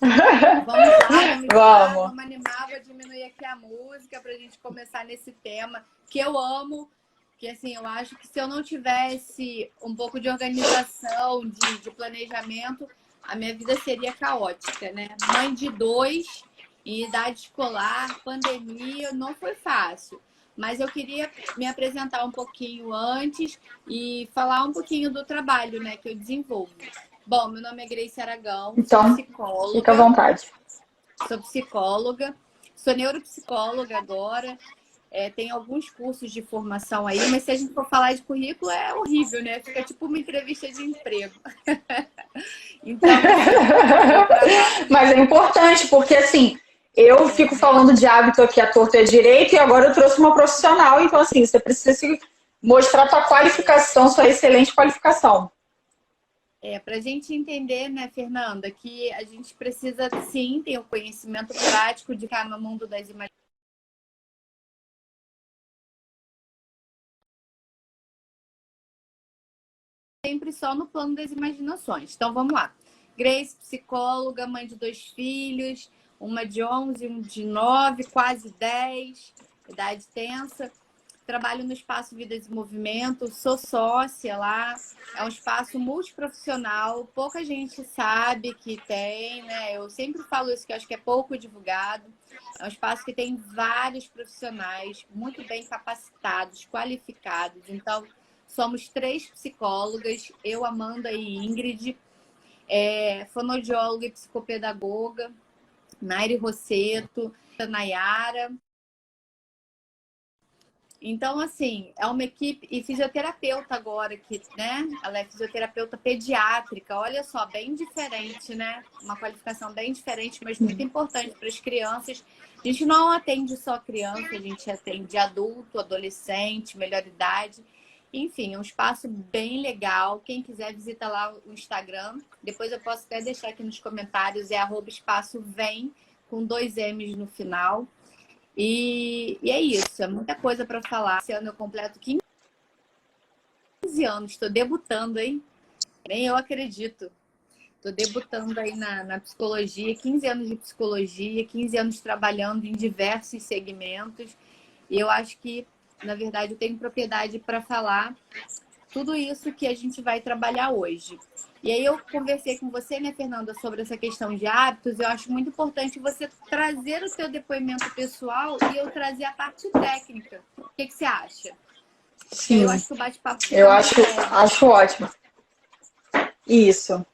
Vamos lá, vamos lá, Vamos. vamos animar, vou diminuir aqui a música para a gente começar nesse tema que eu amo, que assim, eu acho que se eu não tivesse um pouco de organização, de planejamento, a minha vida seria caótica, né? Mãe de dois, em idade escolar, pandemia, não foi fácil. Mas eu queria me apresentar um pouquinho antes e falar um pouquinho do trabalho, né, que eu desenvolvo. Bom, meu nome é Grace Aragão, Então, fica à vontade. sou psicóloga, sou neuropsicóloga agora, tenho alguns cursos de formação aí, mas se a gente for falar de currículo é horrível, né? Fica tipo uma entrevista de emprego. Então, assim, eu trabalho. Mas é importante, porque assim, eu fico falando de hábito aqui à torta e à direita, e agora eu trouxe uma profissional, então assim, você precisa mostrar sua qualificação, sua excelente qualificação. Para a gente entender, né, Fernanda, que a gente precisa sim ter o conhecimento prático de estar no mundo das imaginações. Sempre só no plano das imaginações. Então vamos lá. Grace, psicóloga, mãe de dois filhos, uma de 11, um de 9, quase 10, idade tensa. Trabalho no Espaço Vidas em Movimento, sou sócia lá. É um espaço multiprofissional, pouca gente sabe que tem, né? Eu sempre falo isso, que eu acho que é pouco divulgado. É um espaço que tem vários profissionais muito bem capacitados, qualificados. Então, somos 3 psicólogas, eu, Amanda e Ingrid, fonoaudióloga e psicopedagoga, Naire Rosseto, Nayara. Então, assim, é uma equipe e fisioterapeuta agora, que, né? Ela é fisioterapeuta pediátrica, olha só, bem diferente, né? Uma qualificação bem diferente, mas muito importante para as crianças. A gente não atende só criança, a gente atende adulto, adolescente, melhor idade. Enfim, é um espaço bem legal. Quem quiser, visita lá o Instagram. Depois eu posso até deixar aqui nos comentários, é @espaçovem, com 2 M's no final. E é isso, é muita coisa para falar. Esse ano eu completo 15 anos, estou debutando, hein? Nem eu acredito. Estou debutando aí na psicologia, 15 anos de psicologia, 15 anos trabalhando em diversos segmentos. E eu acho que, na verdade, eu tenho propriedade para falar tudo isso que a gente vai trabalhar hoje. E aí eu conversei com você, né, Fernanda, sobre essa questão de hábitos. Eu acho muito importante você trazer o seu depoimento pessoal e eu trazer a parte técnica. O que você acha? Porque aí Sim, eu acho que o bate-papo fica eu mais leve. acho ótimo. Isso.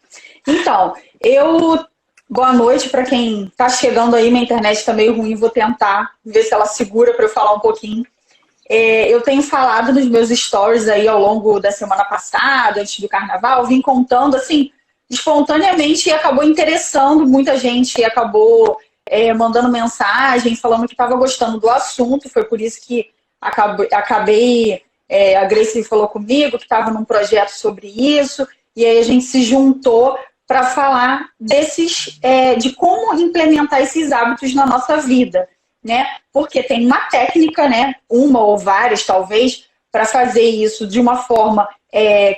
Então, eu. Boa noite para quem está chegando aí. Minha internet está meio ruim, vou tentar ver se ela segura para eu falar um pouquinho. Eu tenho falado nos meus stories aí ao longo da semana passada, antes do carnaval, vim contando assim, espontaneamente, e acabou interessando muita gente, e acabou mandando mensagem, falando que estava gostando do assunto. Foi por isso que acabei, a Grace falou comigo que estava num projeto sobre isso, e aí a gente se juntou para falar de como implementar esses hábitos na nossa vida, né? Porque tem uma técnica, né? Uma ou várias, talvez, para fazer isso de uma forma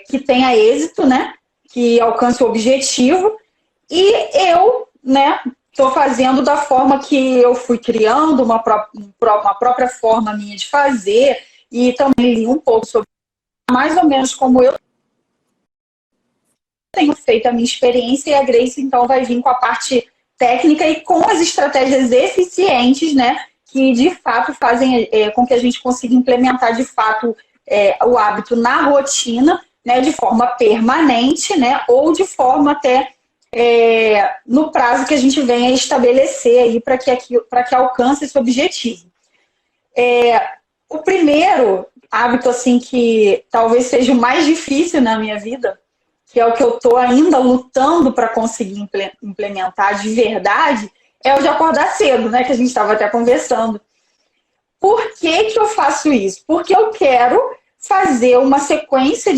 que tenha êxito, né? Que alcance o objetivo. E eu, né? Estou fazendo da forma que eu fui criando, uma própria forma minha de fazer, e também li um pouco sobre mais ou menos como eu tenho feito a minha experiência, e a Grace então vai vir com a parte técnica e com as estratégias eficientes, né, que de fato fazem com que a gente consiga implementar de fato o hábito na rotina, né, de forma permanente, né, ou de forma até no prazo que a gente venha estabelecer aí para que alcance esse objetivo. O primeiro hábito assim que talvez seja o mais difícil na minha vida, que é o que eu estou ainda lutando para conseguir implementar de verdade, é o de acordar cedo, né? Que a gente estava até conversando. Por que eu faço isso? Porque eu quero fazer uma sequência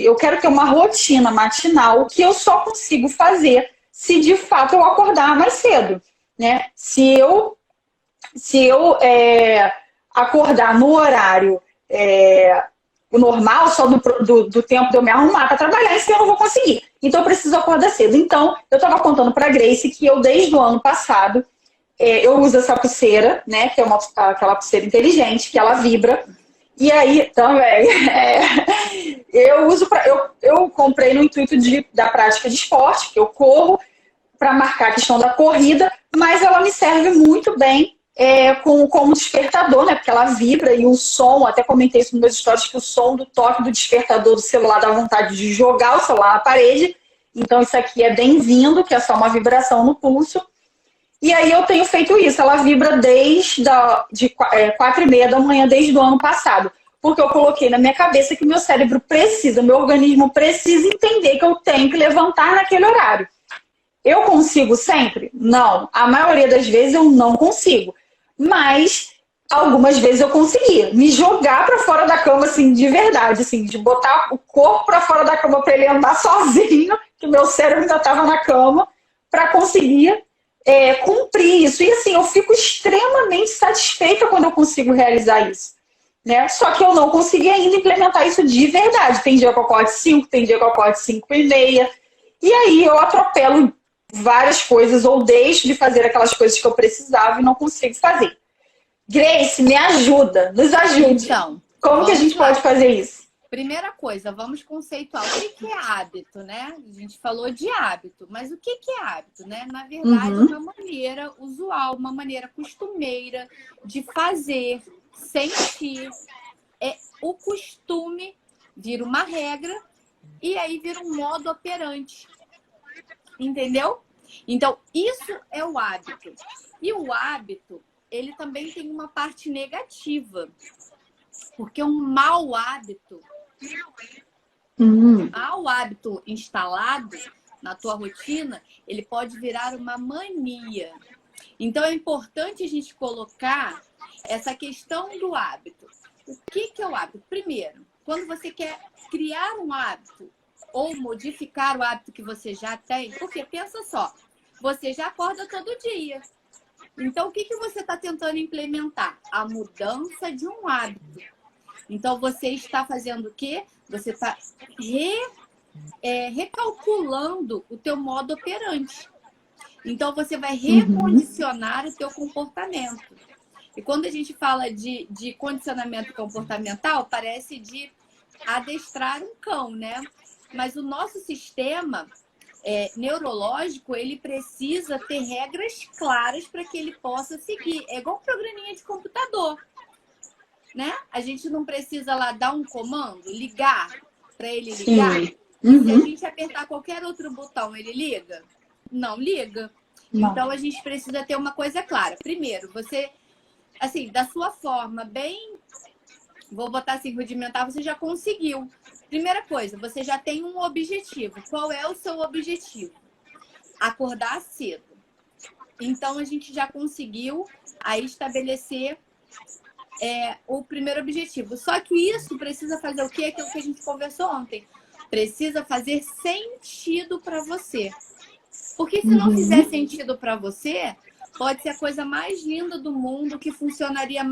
eu quero ter uma rotina matinal que eu só consigo fazer se de fato eu acordar mais cedo, né? Se eu acordar no horário o normal, só do tempo de eu me arrumar para trabalhar, isso eu não vou conseguir. Então eu preciso acordar cedo. Então, eu estava contando para a Grace que eu, desde o ano passado, eu uso essa pulseira, né? Que é aquela pulseira inteligente, que ela vibra. E aí, também, eu uso eu comprei no intuito da prática de esporte, que eu corro, para marcar a questão da corrida, mas ela me serve muito bem como despertador, né? Porque ela vibra e o som, até comentei isso nos meus stories, que o som do toque do despertador do celular dá vontade de jogar o celular na parede. Então isso aqui é bem-vindo, que é só uma vibração no pulso. E aí eu tenho feito isso, ela vibra desde 4h30 da manhã, desde o ano passado. Porque eu coloquei na minha cabeça que meu cérebro precisa, meu organismo precisa entender que eu tenho que levantar naquele horário. Eu consigo sempre? Não. A maioria das vezes eu não consigo. Mas algumas vezes eu consegui me jogar para fora da cama, assim, de verdade, assim, de botar o corpo para fora da cama para ele andar sozinho, que meu cérebro ainda estava na cama, para conseguir cumprir isso. E assim, eu fico extremamente satisfeita quando eu consigo realizar isso. Né? Só que eu não consegui ainda implementar isso de verdade. Tem dia que eu acordo 5, tem dia que eu acordo 5h30. E aí eu atropelo várias coisas ou deixo de fazer aquelas coisas que eu precisava e não consigo fazer. Grace, me ajuda, nos ajude. Então, como que a gente pode fazer isso? Primeira coisa, vamos conceituar o que é hábito, né? A gente falou de hábito, mas o que é hábito, né? Na verdade, é uma maneira usual, uma maneira costumeira de fazer, sentir. O costume vira uma regra e aí vira um modo operante. Entendeu? Então, isso é o hábito. E o hábito, ele também tem uma parte negativa. Porque um mau hábito instalado na tua rotina, ele pode virar uma mania. Então, é importante a gente colocar essa questão do hábito. O que é o hábito? Primeiro, quando você quer criar um hábito ou modificar o hábito que você já tem, porque pensa só, você já acorda todo dia. Então, o que você está tentando implementar? A mudança de um hábito. Então, você está fazendo o quê? Você está recalculando o teu modo operante. Então, você vai recondicionar o teu comportamento. E quando a gente fala de condicionamento comportamental, parece de adestrar um cão, né? Mas o nosso sistema neurológico, ele precisa ter regras claras para que ele possa seguir. É igual um programinha de computador. Né? A gente não precisa lá dar um comando, ligar, para ele ligar. Se a gente apertar qualquer outro botão, ele liga? Não liga. Não. Então, a gente precisa ter uma coisa clara. Primeiro, você, assim, da sua forma bem, vou botar assim, rudimentar, você já conseguiu. Primeira coisa, você já tem um objetivo. Qual é o seu objetivo? Acordar cedo. Então, a gente já conseguiu aí estabelecer o primeiro objetivo. Só que isso precisa fazer o quê? Aquilo que a gente conversou ontem. Precisa fazer sentido para você. Porque se não fizer sentido para você, pode ser a coisa mais linda do mundo, que funcionaria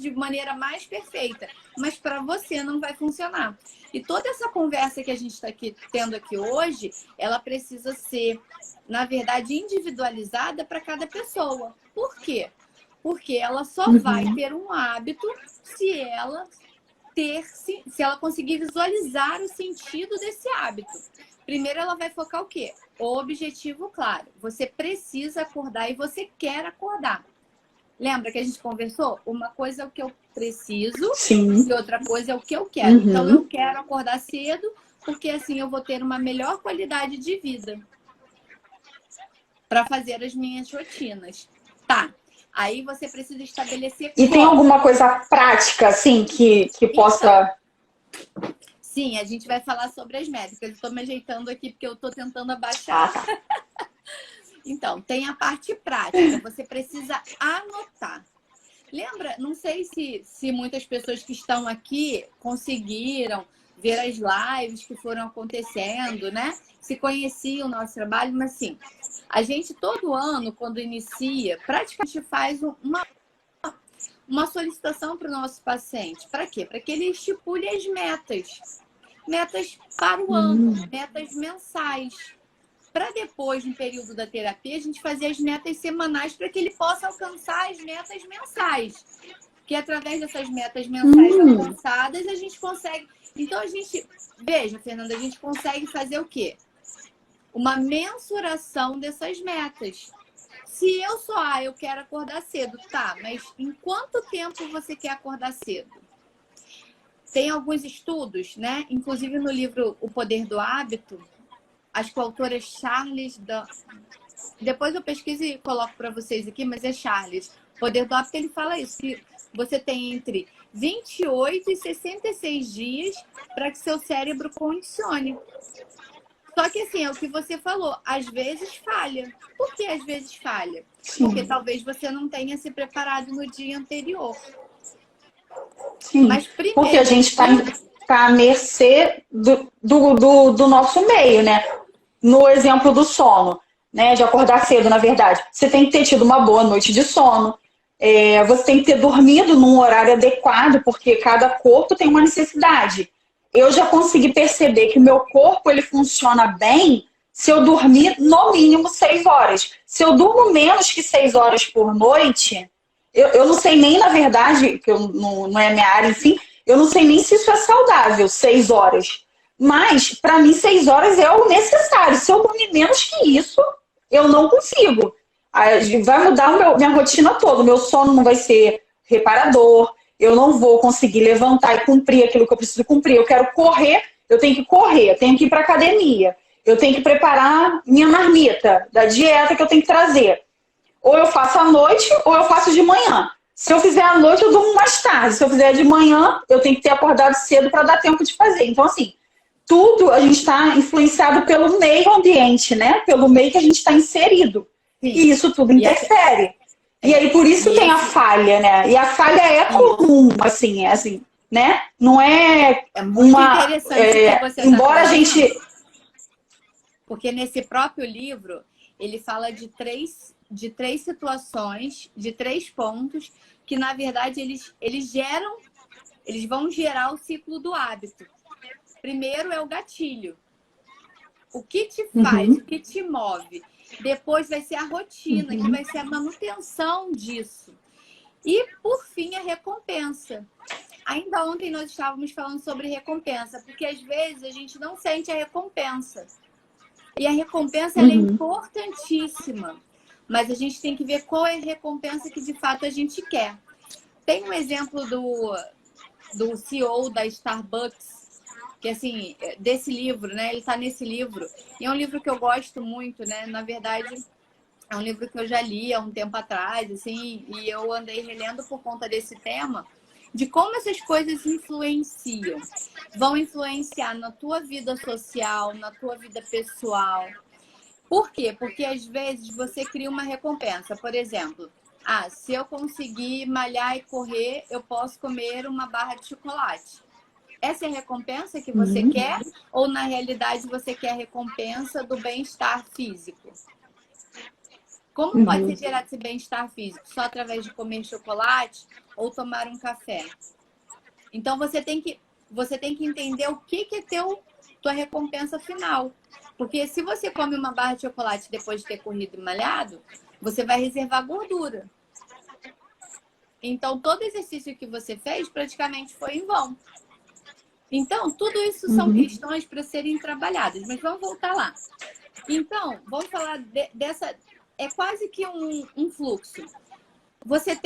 de maneira mais perfeita. Mas para você não vai funcionar. E toda essa conversa que a gente está tendo aqui hoje, ela precisa ser, na verdade, individualizada para cada pessoa. Por quê? Porque ela só vai ter um hábito se ela conseguir visualizar o sentido desse hábito. Primeiro, ela vai focar o quê? O objetivo, claro. Você precisa acordar e você quer acordar. Lembra que a gente conversou? Uma coisa é o que eu preciso e outra coisa é o que eu quero. Então, eu quero acordar cedo porque assim eu vou ter uma melhor qualidade de vida para fazer as minhas rotinas. Tá. Aí você precisa estabelecer... E tem alguma coisa prática, assim, que possa... Sim, a gente vai falar sobre as métricas. Eu estou me ajeitando aqui porque eu estou tentando abaixar. Então, tem a parte prática. Você precisa anotar. Lembra? Não sei se muitas pessoas que estão aqui conseguiram ver as lives que foram acontecendo, né? Se conheciam o nosso trabalho, mas sim, a gente todo ano, quando inicia, praticamente faz uma solicitação para o nosso paciente. Para quê? Para que ele estipule as metas. Metas para o ano, metas mensais. Para depois, no período da terapia, a gente fazer as metas semanais para que ele possa alcançar as metas mensais. Que através dessas metas mensais alcançadas, a gente consegue... Então, a gente... Veja, Fernanda, a gente consegue fazer o quê? Uma mensuração dessas metas. Se eu só, eu quero acordar cedo, tá, mas em quanto tempo você quer acordar cedo? Tem alguns estudos, né? Inclusive no livro O Poder do Hábito, acho que o autor é Charles... Depois eu pesquiso e coloco para vocês aqui, mas é Charles. O Poder do Hábito, ele fala isso, que você tem entre 28 e 66 dias para que seu cérebro condicione. Só que assim, é o que você falou, às vezes falha. Por que às vezes falha? Sim. Porque talvez você não tenha se preparado no dia anterior. Sim, mas primeiro, porque a gente está à mercê do nosso meio, né? No exemplo do sono, né? De acordar cedo, na verdade. Você tem que ter tido uma boa noite de sono. Você tem que ter dormido num horário adequado, porque cada corpo tem uma necessidade. Eu já consegui perceber que o meu corpo ele funciona bem se eu dormir no mínimo 6 horas. Se eu durmo menos que 6 horas por noite, eu não sei nem, na verdade, que não é minha área, enfim, eu não sei nem se isso é saudável, 6 horas. Mas, para mim, 6 horas é o necessário. Se eu dormir menos que isso, eu não consigo. Vai mudar minha rotina toda. O meu sono não vai ser reparador. Eu não vou conseguir levantar e cumprir aquilo que eu preciso cumprir. Eu quero correr, eu tenho que correr, eu tenho que ir para academia. Eu tenho que preparar minha marmita da dieta que eu tenho que trazer. Ou eu faço à noite, ou eu faço de manhã. Se eu fizer à noite, eu durmo mais tarde. Se eu fizer de manhã, eu tenho que ter acordado cedo para dar tempo de fazer. Então, assim, tudo a gente está influenciado pelo meio ambiente, né? Pelo meio que a gente está inserido. Sim. E isso tudo interfere. E aí, por isso tem a falha, né? E a falha é comum, assim, né? Não é, muito interessante que você embora a gente... Porque nesse próprio livro, ele fala de três situações, de 3 pontos, que, na verdade, eles vão gerar o ciclo do hábito. Primeiro é o gatilho. O que te faz, o que te move. Depois vai ser a rotina, que vai ser a manutenção disso. E, por fim, a recompensa. Ainda ontem nós estávamos falando sobre recompensa, porque às vezes a gente não sente a recompensa. E a recompensa ela é importantíssima. Mas a gente tem que ver qual é a recompensa que de fato a gente quer. Tem um exemplo do CEO da Starbucks, que assim, desse livro, né? Ele está nesse livro. E é um livro que eu gosto muito, né? Na verdade, é um livro que eu já li há um tempo atrás, assim, e eu andei relendo por conta desse tema, de como essas coisas influenciam. Vão influenciar na tua vida social, na tua vida pessoal. Por quê? Porque às vezes você cria uma recompensa. Por exemplo, se eu conseguir malhar e correr, eu posso comer uma barra de chocolate. Essa é a recompensa que você quer? Ou, na realidade, você quer a recompensa do bem-estar físico? Como pode ser gerado esse bem-estar físico? Só através de comer chocolate ou tomar um café? Então, você tem que entender o que é tua recompensa final. Porque se você come uma barra de chocolate depois de ter corrido e malhado, você vai reservar gordura. Então, todo exercício que você fez praticamente foi em vão. Então, tudo isso são questões para serem trabalhadas. Mas vamos voltar lá. Então, vamos falar dessa... É quase que um fluxo. Você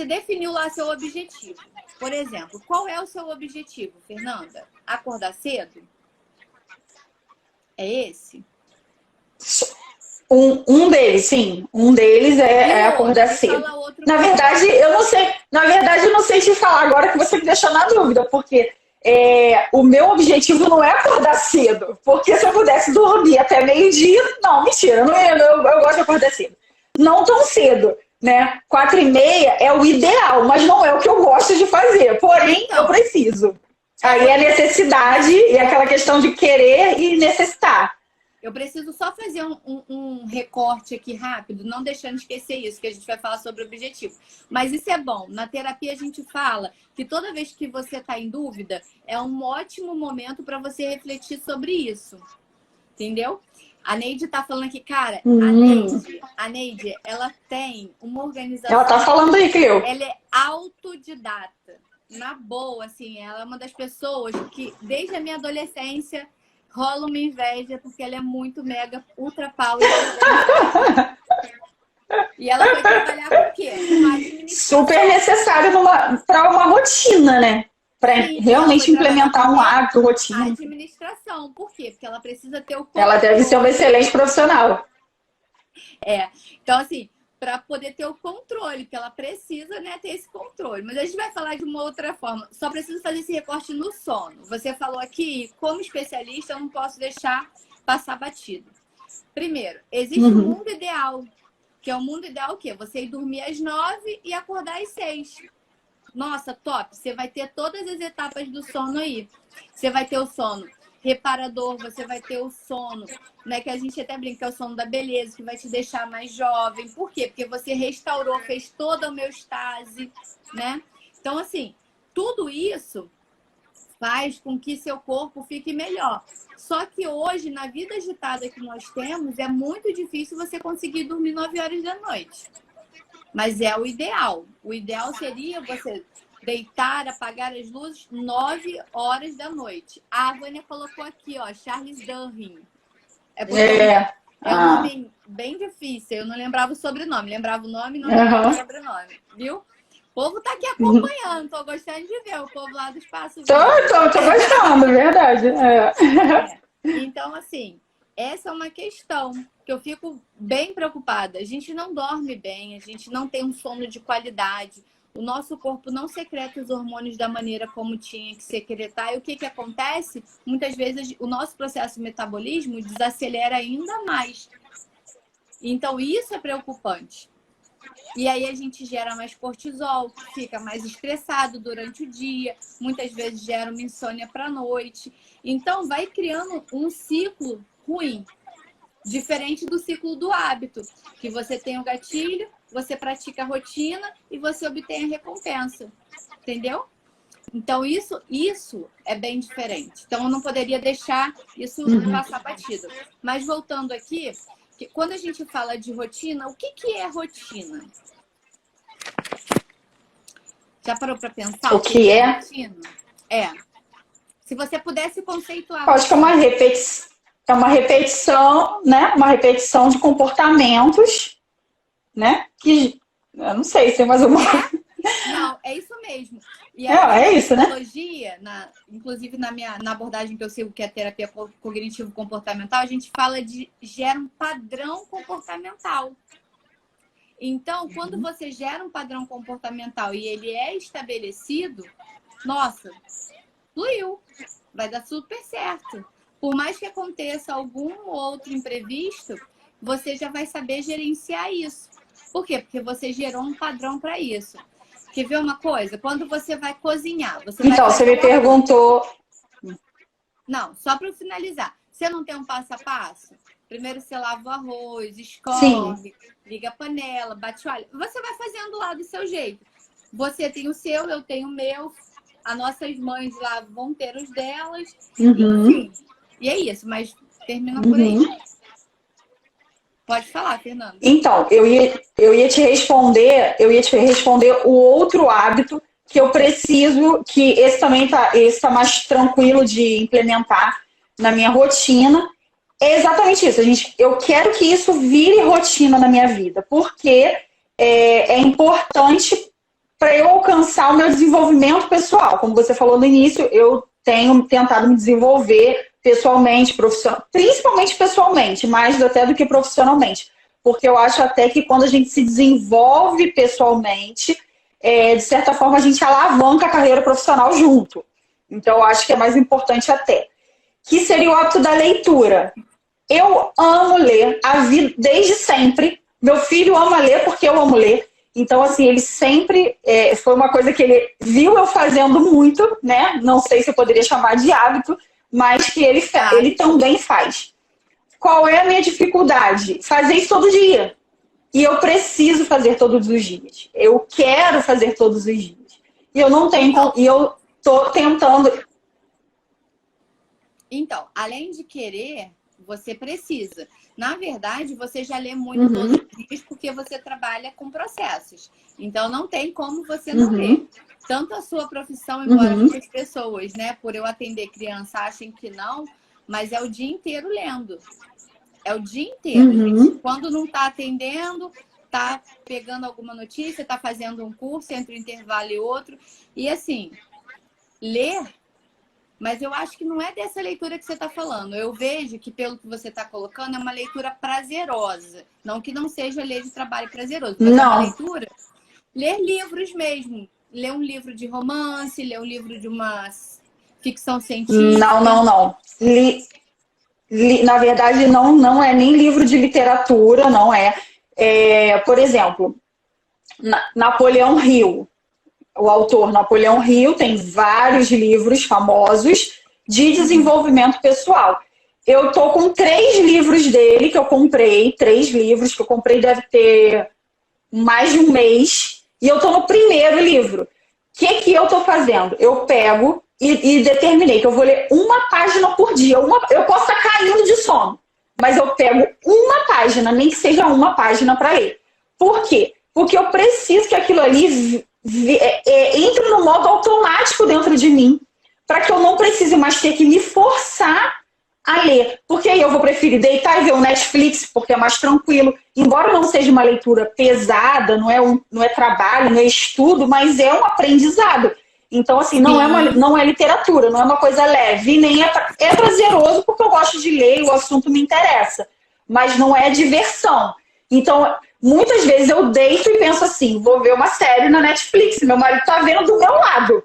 definiu lá seu objetivo. Por exemplo, qual é o seu objetivo, Fernanda? Acordar cedo? É esse? Um deles, sim. Um deles é acordar cedo. Na verdade, eu não sei te falar agora que você me deixou na dúvida, porque o meu objetivo não é acordar cedo. Porque se eu pudesse dormir até meio-dia, não, mentira, eu gosto de acordar cedo. Não tão cedo, né? 4h30 é o ideal, mas não é o que eu gosto de fazer. Porém, eu preciso. Aí é a necessidade e aquela questão de querer e necessitar. Eu preciso só fazer um recorte aqui rápido, não deixando de esquecer isso, que a gente vai falar sobre o objetivo. Mas isso é bom. Na terapia a gente fala que toda vez que você está em dúvida, é um ótimo momento para você refletir sobre isso. Entendeu? A Neide tá falando aqui, cara, a Neide, ela tem uma organização. Ela tá falando aí, Cleo. Ela é autodidata. Na boa, assim, ela é uma das pessoas que, desde a minha adolescência, rola uma inveja, porque ela é muito mega ultra power. E ela foi trabalhar com o quê? Super necessário para uma rotina, né? Para realmente implementar um hábito, rotina. A administração. Por quê? Porque ela precisa ter o controle. Ela deve ser uma excelente profissional. Então, assim, para poder ter o controle, porque ela precisa, né, ter esse controle. Mas a gente vai falar de uma outra forma. Só preciso fazer esse recorte no sono. Você falou aqui, como especialista, eu não posso deixar passar batido. Primeiro, existe um mundo ideal. Que é o mundo ideal o quê? Você ir dormir às 9 e acordar às 6. Nossa, top! Você vai ter todas as etapas do sono aí. Você vai ter o sono reparador, você vai ter o sono, né? Que a gente até brinca, é o sono da beleza, que vai te deixar mais jovem. Por quê? Porque você restaurou, fez toda a homeostase, né? Então, assim, tudo isso faz com que seu corpo fique melhor. Só que hoje, na vida agitada que nós temos, é muito difícil você conseguir dormir 9 horas da noite. Mas é o ideal. O ideal seria você deitar, apagar as luzes 9 horas da noite. A Vânia colocou aqui, ó, Charles Darwin. É um nome bem difícil. Eu não lembrava o sobrenome. Lembrava o nome, não lembrava o sobrenome. Viu? O povo tá aqui acompanhando. Tô gostando de ver o povo lá do espaço. Tô gostando, verdade. Então, assim, essa é uma questão que eu fico bem preocupada. A gente não dorme bem, a gente não tem um sono de qualidade. O nosso corpo não secreta os hormônios da maneira como tinha que secretar. E o que que acontece? Muitas vezes o nosso processo de metabolismo desacelera ainda mais. Então, isso é preocupante. E aí a gente gera mais cortisol, fica mais estressado durante o dia, muitas vezes gera uma insônia para a noite. Então, vai criando um ciclo ruim, diferente do ciclo do hábito, que você tem o gatilho, você pratica a rotina e você obtém a recompensa. Entendeu? Então, isso é bem diferente. Então, eu não poderia deixar isso passar batido. Mas, voltando aqui, que quando a gente fala de rotina, o que é rotina? Já parou para pensar o que é rotina? Se você pudesse conceituar. Acho que é uma repetição, né? Uma repetição de comportamentos, né? Que eu não sei se é mais uma. Não, é isso mesmo. E é isso, né? Psicologia, inclusive na abordagem que eu sigo, que é a terapia cognitivo-comportamental, a gente fala de gera um padrão comportamental. Então, quando você gera um padrão comportamental e ele é estabelecido, nossa, fluiu, vai dar super certo. Por mais que aconteça algum outro imprevisto, você já vai saber gerenciar isso. Por quê? Porque você gerou um padrão para isso. Quer ver uma coisa? Quando você vai cozinhar... Você me perguntou... Não, só para finalizar. Você não tem um passo a passo? Primeiro você lava o arroz, escorre, liga a panela, bate o alho. Você vai fazendo lá do seu jeito. Você tem o seu, eu tenho o meu. As nossas mães lá vão ter os delas. Enfim. E é isso, mas termina por aí. Pode falar, Fernanda. Então, eu ia te responder o outro hábito que eu preciso, que esse tá mais tranquilo de implementar na minha rotina. É exatamente isso. Eu quero que isso vire rotina na minha vida, porque é importante para eu alcançar o meu desenvolvimento pessoal. Como você falou no início, eu tenho tentado me desenvolver pessoalmente, principalmente pessoalmente, mais até do que profissionalmente. Porque eu acho até que quando a gente se desenvolve pessoalmente, de certa forma a gente alavanca a carreira profissional junto. Então eu acho que é mais importante até. Que seria o hábito da leitura. Eu amo ler a vida desde sempre. Meu filho ama ler porque eu amo ler. Então, assim, ele sempre... foi uma coisa que ele viu eu fazendo muito, né? Não sei se eu poderia chamar de hábito, mas que ele também faz. qual é a minha dificuldade? Fazer isso todo dia. E eu preciso fazer todos os dias. Eu quero fazer todos os dias. E eu não tenho, e eu tô tentando. Então, além de querer, você precisa. Na verdade, você já lê muito todos os dias porque você trabalha com processos. Então, não tem como você não ler. Tanto a sua profissão, embora muitas pessoas, né, por eu atender criança, achem que não, mas é o dia inteiro lendo. É o dia inteiro, gente. Quando não está atendendo, está pegando alguma notícia, está fazendo um curso entre um intervalo e outro. E assim, ler, mas eu acho que não é dessa leitura que você está falando. Eu vejo que, pelo que você está colocando, é uma leitura prazerosa. Não que não seja ler de trabalho prazeroso, mas é uma leitura. Ler livros mesmo. Ler um livro de romance, ler um livro de uma ficção científica. Não. Na verdade, não é nem livro de literatura, não é. Por exemplo, Napoleão Hill. O autor Napoleão Hill tem vários livros famosos de desenvolvimento pessoal. Eu tô com 3 livros dele que eu comprei, 3 livros que eu comprei, deve ter mais de um mês, e eu tô no primeiro livro. O que eu tô fazendo? Eu pego e determinei que eu vou ler uma página por dia. Eu posso estar caindo de sono, mas eu pego uma página, nem que seja uma página para ler. Por quê? Porque eu preciso que aquilo ali entre no modo automático dentro de mim, para que eu não precise mais ter que me forçar a ler. Porque aí eu vou preferir deitar e ver o Netflix, porque é mais tranquilo. Embora não seja uma leitura pesada, não é trabalho, não é estudo, mas é um aprendizado. Então, assim, não é literatura, não é uma coisa leve, nem é prazeroso, porque eu gosto de ler e o assunto me interessa. Mas não é diversão. Então, muitas vezes eu deito e penso assim, vou ver uma série na Netflix, meu marido tá vendo do meu lado.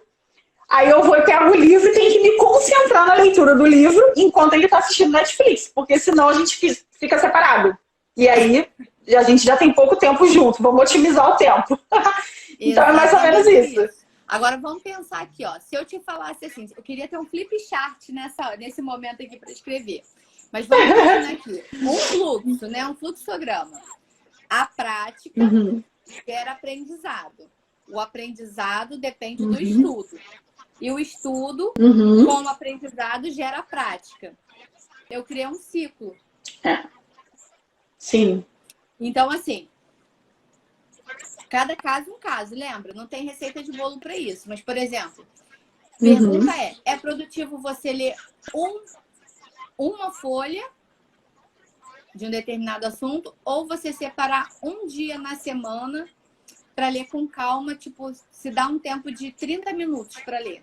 Aí eu vou e pego o livro e tenho que me concentrar na leitura do livro enquanto ele tá assistindo Netflix, porque senão a gente fica separado. E aí a gente já tem pouco tempo junto, vamos otimizar o tempo. Então é mais ou menos isso. Agora vamos pensar aqui, ó. Se eu te falasse assim, eu queria ter um flip chart nesse momento aqui para escrever. Mas vamos imaginar aqui. Um fluxo, né? Um fluxograma. A prática gera aprendizado. O aprendizado depende do estudo. E o estudo, com o aprendizado, gera a prática. Eu criei um ciclo. Sim. Então, assim, cada caso um caso, lembra? Não tem receita de bolo para isso. Mas, por exemplo, pergunta é produtivo você ler uma folha de um determinado assunto ou você separar um dia na semana para ler com calma, tipo, se dá um tempo de 30 minutos para ler.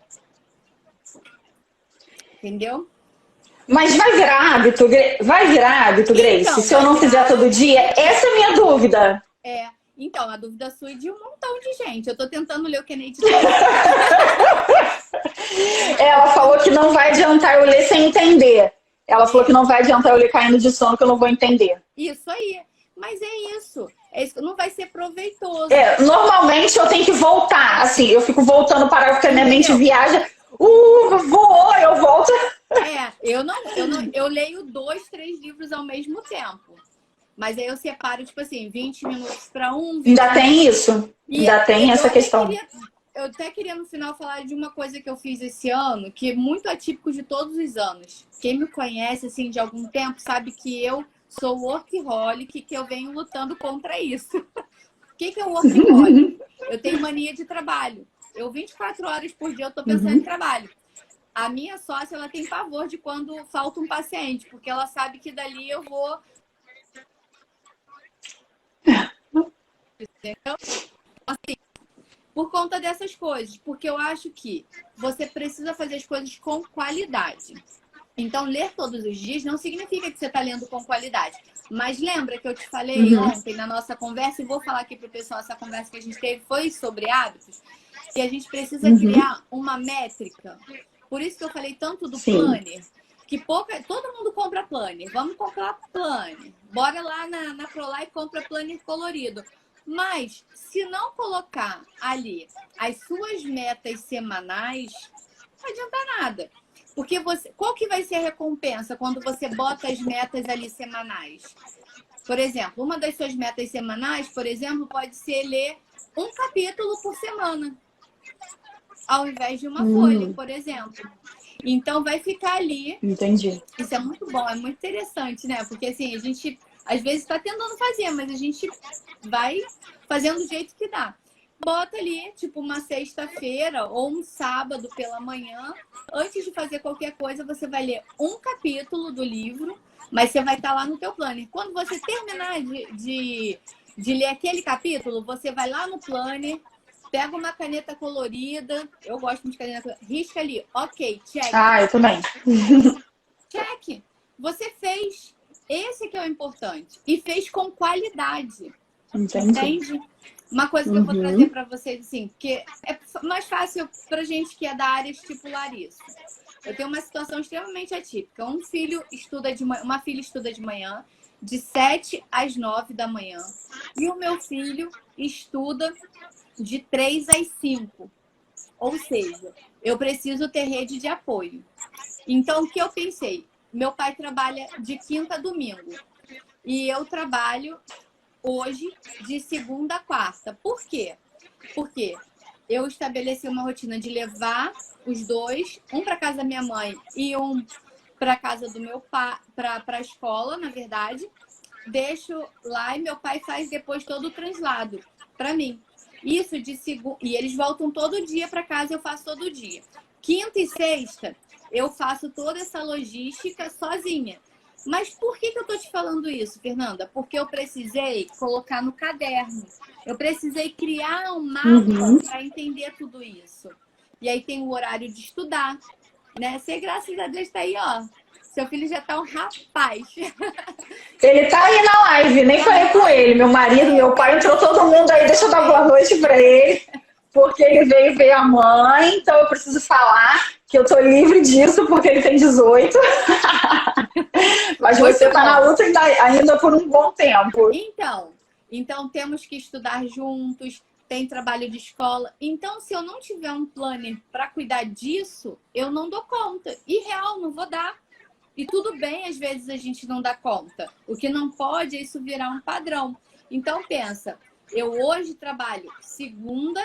Entendeu? Mas vai virar hábito, Grace? Então, se eu não fizer todo dia? Essa é a minha dúvida. Então, a dúvida sua é de um montão de gente. Eu tô tentando ler o Kennedy. Ela falou que não vai adiantar eu ler sem entender. Ela falou que não vai adiantar eu ler caindo de sono, que eu não vou entender. Isso aí. Mas é isso. Não vai ser proveitoso. Normalmente eu tenho que voltar. Assim, eu fico voltando para porque a minha mente viaja. Eu volto. Eu leio 2, 3 livros ao mesmo tempo. Mas aí eu separo, tipo assim, 20 minutos para um. Ainda tem isso. Ainda tem essa questão. Eu até queria no final falar de uma coisa que eu fiz esse ano, que é muito atípico de todos os anos. Quem me conhece, assim, de algum tempo, sabe que eu sou workaholic, que eu venho lutando contra isso. O que é workaholic? Eu tenho mania de trabalho. 24 horas por dia eu tô pensando em trabalho. A minha sócia, ela tem pavor de quando falta um paciente, porque ela sabe que dali eu vou... Entendeu? Assim, por conta dessas coisas, porque eu acho que você precisa fazer as coisas com qualidade. Então, ler todos os dias não significa que você está lendo com qualidade. Mas lembra que eu te falei ontem na nossa conversa, e vou falar aqui para o pessoal, essa conversa que a gente teve foi sobre hábitos, que a gente precisa criar uma métrica. Por isso que eu falei tanto do planner, que todo mundo compra planner. Vamos comprar planner. Bora lá na Prolar e compra planner colorido. Mas, se não colocar ali as suas metas semanais, não adianta nada. Porque qual que vai ser a recompensa quando você bota as metas ali semanais? Por exemplo, uma das suas metas semanais, por exemplo, pode ser ler um capítulo por semana, ao invés de uma folha, por exemplo. Então, vai ficar ali. Entendi. Isso é muito bom, é muito interessante, né? Porque, assim, a gente, às vezes, está tentando fazer, mas a gente vai fazendo do jeito que dá. Bota ali, tipo, uma sexta-feira ou um sábado pela manhã. Antes de fazer qualquer coisa, você vai ler um capítulo do livro, mas você vai estar lá no teu planner. Quando você terminar de ler aquele capítulo, você vai lá no planner, pega uma caneta colorida. Eu gosto de caneta colorida. Risca ali. Ok, check. Ah, eu também. Check. Você fez. Esse que é o importante. E fez com qualidade. Entendi. Entende? Uma coisa que eu vou trazer para vocês, assim, porque é mais fácil pra gente que é da área estipular isso. Eu tenho uma situação extremamente atípica. Uma filha estuda de manhã, de 7 às 9 da manhã. E o meu filho estuda de 3 às 5. Ou seja, eu preciso ter rede de apoio. Então, o que eu pensei? Meu pai trabalha de quinta a domingo. E eu trabalho hoje de segunda a quarta. Por quê? Porque eu estabeleci uma rotina de levar os dois, um para casa da minha mãe e um para casa do meu pai, para a escola, na verdade. Deixo lá e meu pai faz depois todo o translado para mim. Isso de segunda. E eles voltam todo dia para casa, eu faço todo dia. Quinta e sexta, eu faço toda essa logística sozinha. Mas por que eu tô te falando isso, Fernanda? Porque eu precisei colocar no caderno. Eu precisei criar um mapa para entender tudo isso. E aí tem o horário de estudar, né? Você, graças a Deus, tá aí, ó. Seu filho já tá um rapaz. Ele tá aí na live, nem falei com ele. Meu marido, meu pai, entrou todo mundo aí. Deixa eu dar boa noite pra ele. Porque ele veio ver a mãe, então eu preciso falar que eu tô livre disso, porque ele tem 18. Mas você tá na luta ainda por um bom tempo. Então temos que estudar juntos, tem trabalho de escola. Então, se eu não tiver um planner para cuidar disso, eu não dou conta. E real, não vou dar. E tudo bem, às vezes a gente não dá conta. O que não pode é isso virar um padrão. Então, pensa, eu hoje trabalho segunda,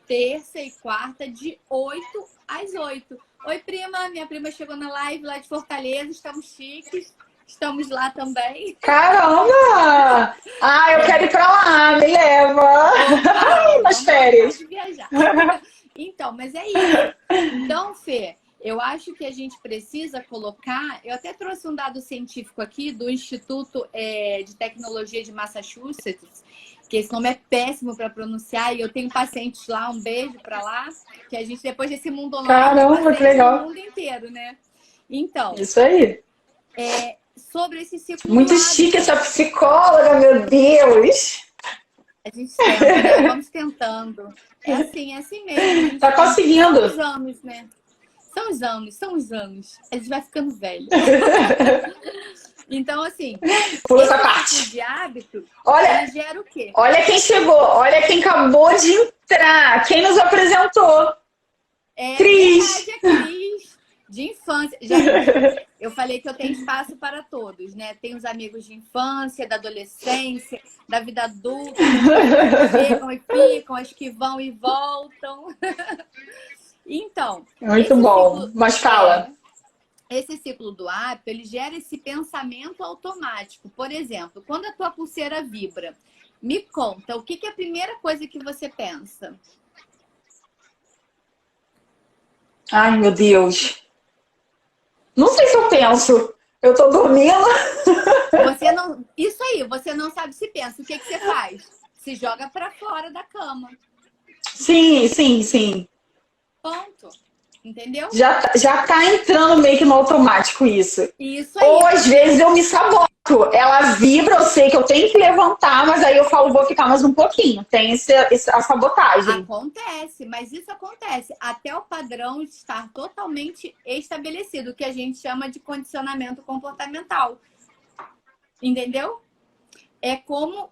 terça e quarta, de 8 às 8. Oi, prima. Minha prima chegou na live lá de Fortaleza. Estamos chiques. Estamos lá também. Caramba! Ah, eu quero ir pra lá. Me leva. Ai, nas férias. Viajar. Então, mas é isso. Então, Fê, eu acho que a gente precisa colocar... Eu até trouxe um dado científico aqui do Instituto de Tecnologia de Massachusetts, que esse nome é péssimo para pronunciar, e eu tenho pacientes lá, um beijo para lá, que a gente, depois desse mundo online, caramba, que legal. No mundo inteiro, né? Então, isso aí. Sobre esse ciclo muito chique essa psicóloga, meu Deus. A gente tenta, né? Vamos tentando. É assim mesmo. Tá conseguindo. São os anos, né? São os anos. A gente vai ficando velho. Então, assim, pula essa parte de hábito, olha, ele gera o quê? Olha quem chegou, olha quem acabou de entrar, quem nos apresentou. Cris. Verdade, é Cris, de infância. Já, eu falei que eu tenho espaço para todos, né? Tem os amigos de infância, da adolescência, da vida adulta, que chegam e ficam, as que vão e voltam. Então, muito bom, mas fala. Esse ciclo do hábito, ele gera esse pensamento automático. Por exemplo, quando a tua pulseira vibra, me conta, o que é a primeira coisa que você pensa? Ai, meu Deus. Não sei se eu penso. Eu tô dormindo. Isso aí, você não sabe se pensa. O que você faz? Se joga para fora da cama. Sim. Ponto. Entendeu? Já tá entrando meio que no automático isso. Isso aí. Ou às vezes eu me saboto. Ela vibra, eu sei que eu tenho que levantar, mas aí eu falo, vou ficar mais um pouquinho. Tem a sabotagem. Acontece, mas isso acontece até o padrão estar totalmente estabelecido, que a gente chama de condicionamento comportamental. Entendeu? É como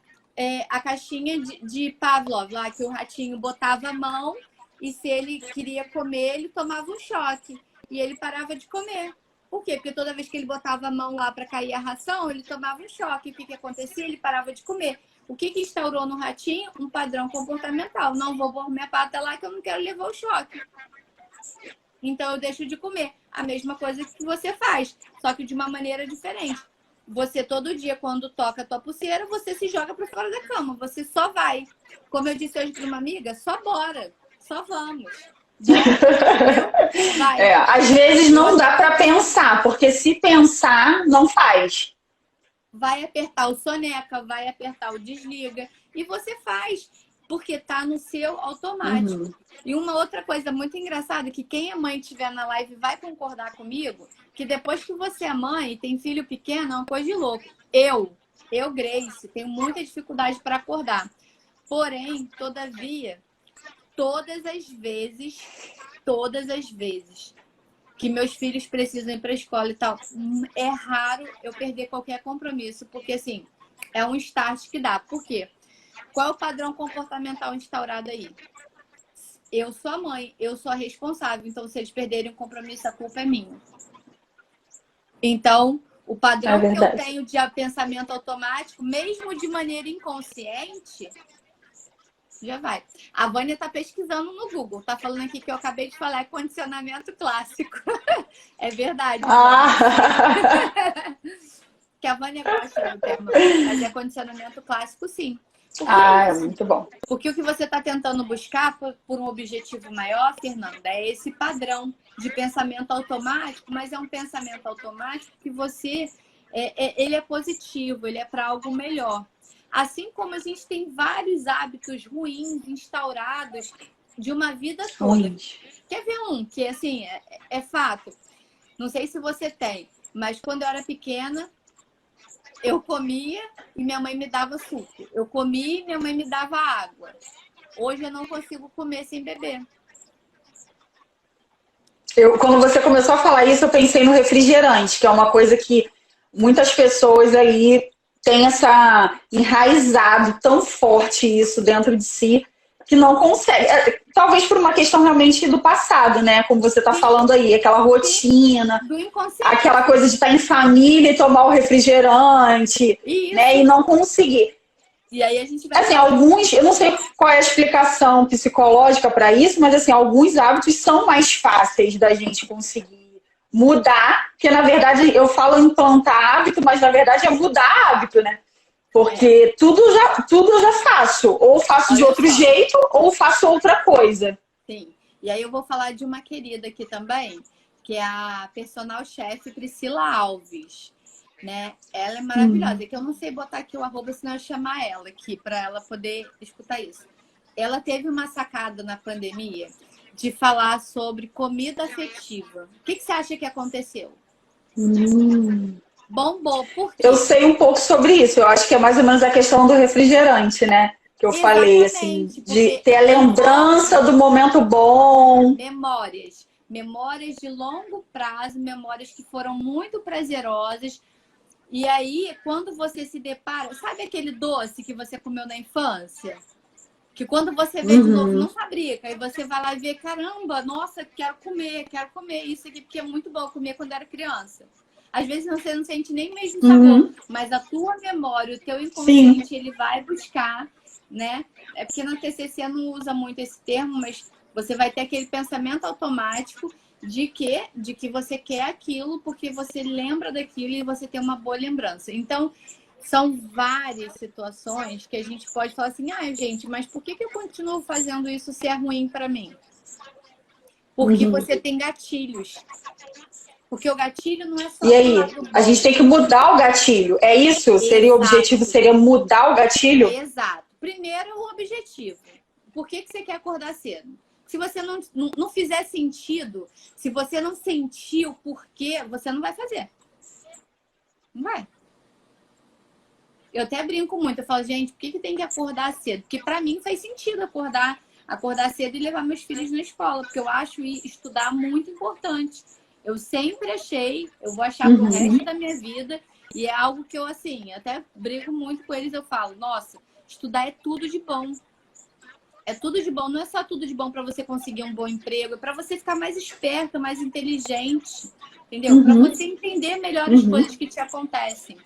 a caixinha de Pavlov, lá que o ratinho botava a mão e se ele queria comer, ele tomava um choque. e ele parava de comer. Por quê? Porque toda vez que ele botava a mão lá para cair a ração, ele tomava um choque. O que acontecia? Ele parava de comer. O que instaurou no ratinho? Um padrão comportamental. Não vou pôr minha pata lá que eu não quero levar o choque. Então eu deixo de comer. A mesma coisa que você faz, só que de uma maneira diferente. Você todo dia, quando toca a tua pulseira, você se joga para fora da cama. Você só vai. Como eu disse hoje para uma amiga, só bora. Só vamos. Vai. Às vezes não dá para pensar, porque se pensar, não faz. Vai apertar o soneca, vai apertar o desliga. E você faz, porque tá no seu automático. E uma outra coisa muito engraçada, que quem é mãe estiver na live vai concordar comigo, que depois que você é mãe e tem filho pequeno, é uma coisa de louco. Eu, Grace, tenho muita dificuldade para acordar. Porém, todavia, todas as vezes que meus filhos precisam ir para a escola e tal, é raro eu perder qualquer compromisso, porque assim, é um start que dá. Por quê? Qual é o padrão comportamental instaurado aí? Eu sou a mãe, eu sou a responsável, então se eles perderem o compromisso, a culpa é minha. Então, o padrão que eu tenho de pensamento automático, mesmo de maneira inconsciente, já vai. A Vânia tá pesquisando no Google. Tá falando aqui que eu acabei de falar, é condicionamento clássico. É verdade. Que a Vânia gosta do termo. Mas é condicionamento clássico, sim. É muito bom. Porque o que você está tentando buscar por um objetivo maior, Fernanda, é esse padrão de pensamento automático, mas é um pensamento automático que você... ele é positivo, ele é para algo melhor. Assim como a gente tem vários hábitos ruins instaurados de uma vida toda. Quer ver um que, assim, é fato? Não sei se você tem, mas quando eu era pequena, eu comia e minha mãe me dava suco. Eu comia e minha mãe me dava água. Hoje eu não consigo comer sem beber. Quando você começou a falar isso, eu pensei no refrigerante, que é uma coisa que muitas pessoas aí têm enraizado tão forte isso dentro de si, que não consegue. Talvez por uma questão realmente do passado, né? Como você está falando aí, aquela rotina, aquela coisa de estar em família e tomar o refrigerante, né? E não conseguir. E aí a gente vai... Assim, eu não sei qual é a explicação psicológica para isso, mas assim, alguns hábitos são mais fáceis da gente conseguir mudar, porque na verdade eu falo implantar hábito, mas na verdade é mudar hábito, né? Porque tudo eu já faço. Ou faço de outro jeito, ou faço outra coisa. Sim. E aí eu vou falar de uma querida aqui também, que é a personal chefe Priscila Alves. Né? Ela é maravilhosa. É que eu não sei botar aqui o arroba, senão eu chamar ela aqui, para ela poder escutar isso. Ela teve uma sacada na pandemia de falar sobre comida afetiva. O que você acha que aconteceu? Bombou. Por quê? Eu sei um pouco sobre isso. Eu acho que é mais ou menos a questão do refrigerante, né? Que eu falei, assim, de ter a lembrança do momento bom. Memórias de longo prazo, memórias que foram muito prazerosas. E aí, quando você se depara... Sabe aquele doce que você comeu na infância? Que quando você vê de novo, não fabrica. Aí você vai lá e vê, caramba, nossa, quero comer isso aqui, porque é muito bom comer quando era criança. Às vezes você não sente nem o mesmo sabor, mas a tua memória, o teu inconsciente, ele vai buscar, né? É porque na TCC não usa muito esse termo, mas você vai ter aquele pensamento automático de que você quer aquilo porque você lembra daquilo e você tem uma boa lembrança. Então, são várias situações que a gente pode falar assim, gente, mas por que eu continuo fazendo isso se é ruim para mim? Porque você tem gatilhos. Porque o gatilho não é só... E aí, a gente tem que mudar o gatilho. É isso? Exato. Seria o objetivo? Seria mudar o gatilho? Exato. Primeiro, o objetivo. Por que você quer acordar cedo? Se você não fizer sentido, se você não sentir o porquê, você não vai fazer. Não vai. Eu até brinco muito. Eu falo, gente, por que tem que acordar cedo? Porque pra mim faz sentido acordar cedo e levar meus filhos na escola. Porque eu acho estudar muito importante. Eu sempre achei, eu vou achar pro resto da minha vida. E é algo que eu, assim, até brigo muito com eles. Eu falo, nossa, estudar é tudo de bom. É tudo de bom. Não é só tudo de bom para você conseguir um bom emprego, é para você ficar mais esperto, mais inteligente, entendeu? Para você entender melhor as coisas que te acontecem.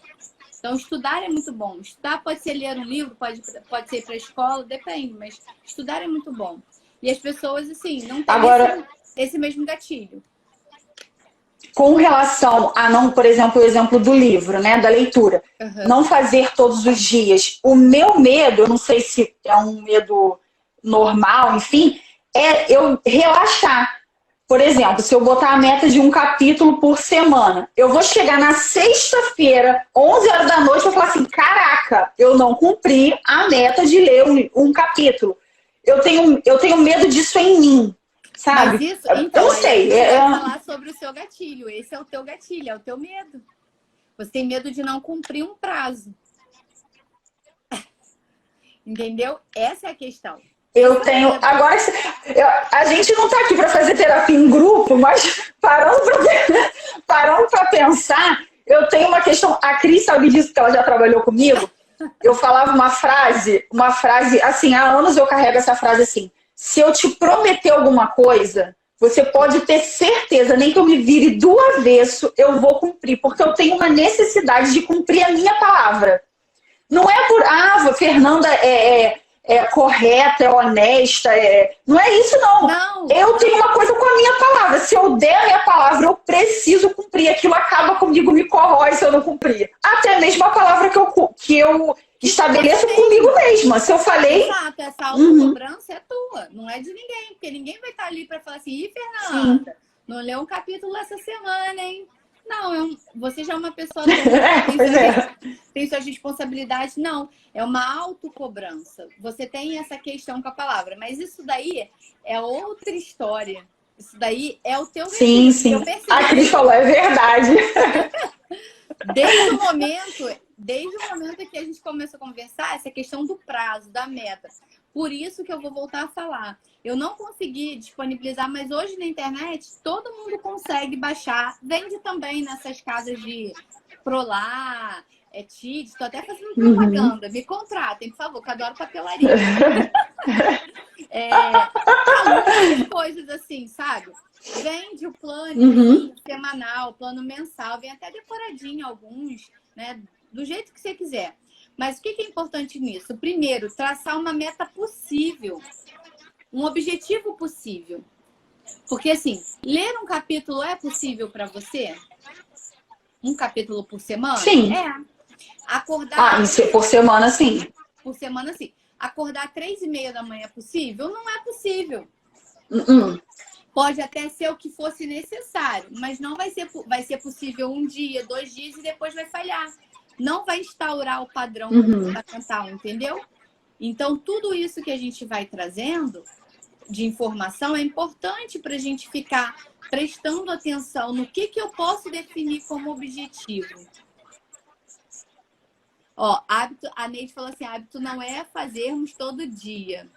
Então, estudar é muito bom. Estudar pode ser ler um livro, pode ser ir para a escola, depende, mas estudar é muito bom. E as pessoas, assim, não têm esse mesmo gatilho. Com relação a não, por exemplo, o exemplo do livro, né, da leitura, não fazer todos os dias. O meu medo, eu não sei se é um medo normal, enfim, é eu relaxar. Por exemplo, se eu botar a meta de um capítulo por semana, eu vou chegar na sexta-feira, 11 horas da noite, e vou falar assim, caraca, eu não cumpri a meta de ler um capítulo. Eu tenho medo disso em mim. Sabe? Mas isso, então, eu sei. Vai falar sobre o seu gatilho. Esse é o teu gatilho, é o teu medo. Você tem medo de não cumprir um prazo. Entendeu? Essa é a questão. Eu tenho. Agora, a gente não está aqui para fazer terapia em grupo, mas parando para pensar, eu tenho uma questão. A Cris sabe disso, que ela já trabalhou comigo. Eu falava uma frase assim, há anos eu carrego essa frase assim. Se eu te prometer alguma coisa, você pode ter certeza, nem que eu me vire do avesso, eu vou cumprir, porque eu tenho uma necessidade de cumprir a minha palavra. Não é por, Fernanda é correta, é honesta, não é isso não. Eu tenho uma coisa com a minha palavra. Se eu der a minha palavra, eu preciso cumprir. Aquilo acaba comigo, me corrói se eu não cumprir. Até mesmo a palavra que eu estabeleço comigo mesma. Se eu falei... Exato, essa autocobrança é tua, não é de ninguém. Porque ninguém vai estar ali para falar assim, ih, Fernanda, não leu um capítulo essa semana, hein? Não, você já é uma pessoa tem suas responsabilidades. Não, é uma autocobrança. Você tem essa questão com a palavra. Mas isso daí é outra história. Isso daí é o teu gatilho. Sim. A Cris falou, é verdade. Desde o momento que a gente começou a conversar, essa questão do prazo, da meta. Por isso que eu vou voltar a falar. Eu não consegui disponibilizar, mas hoje na internet todo mundo consegue baixar. Vende também nessas casas de Prolar, Tids. Estou até fazendo propaganda. Me contratem, por favor, que eu adoro papelaria. Muitas coisas assim, sabe? Vende o plano semanal, plano mensal. Vem até decoradinho alguns, né? Do jeito que você quiser. Mas o que é importante nisso? Primeiro, traçar uma meta possível. Um objetivo possível. Porque, assim, ler um capítulo é possível para você? Um capítulo por semana? Sim. Acordar... por semana, sim. Por semana, sim. Acordar 3h30 da manhã é possível? Não é possível. Pode até ser o que fosse necessário, mas não vai ser possível um dia, 2 dias e depois vai falhar. Não vai instaurar o padrão fundamental, entendeu? Então, tudo isso que a gente vai trazendo de informação é importante para a gente ficar prestando atenção no que eu posso definir como objetivo. Hábito, a Neide falou assim, hábito não é fazermos todo dia.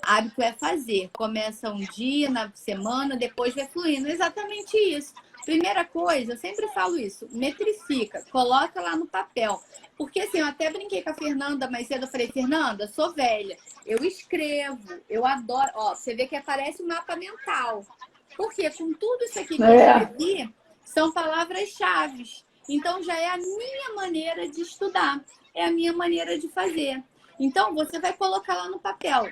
Hábito é fazer. Começa um dia, na semana, depois vai fluindo. Exatamente isso. Primeira coisa, eu sempre falo isso, metrifica, coloca lá no papel. Porque assim, eu até brinquei com a Fernanda mais cedo, eu falei, Fernanda, sou velha, eu escrevo, eu adoro, você vê que aparece um mapa mental. Porque com tudo isso aqui que eu escrevi, são palavras-chave. Então já é a minha maneira de estudar, é a minha maneira de fazer. Então você vai colocar lá no papel,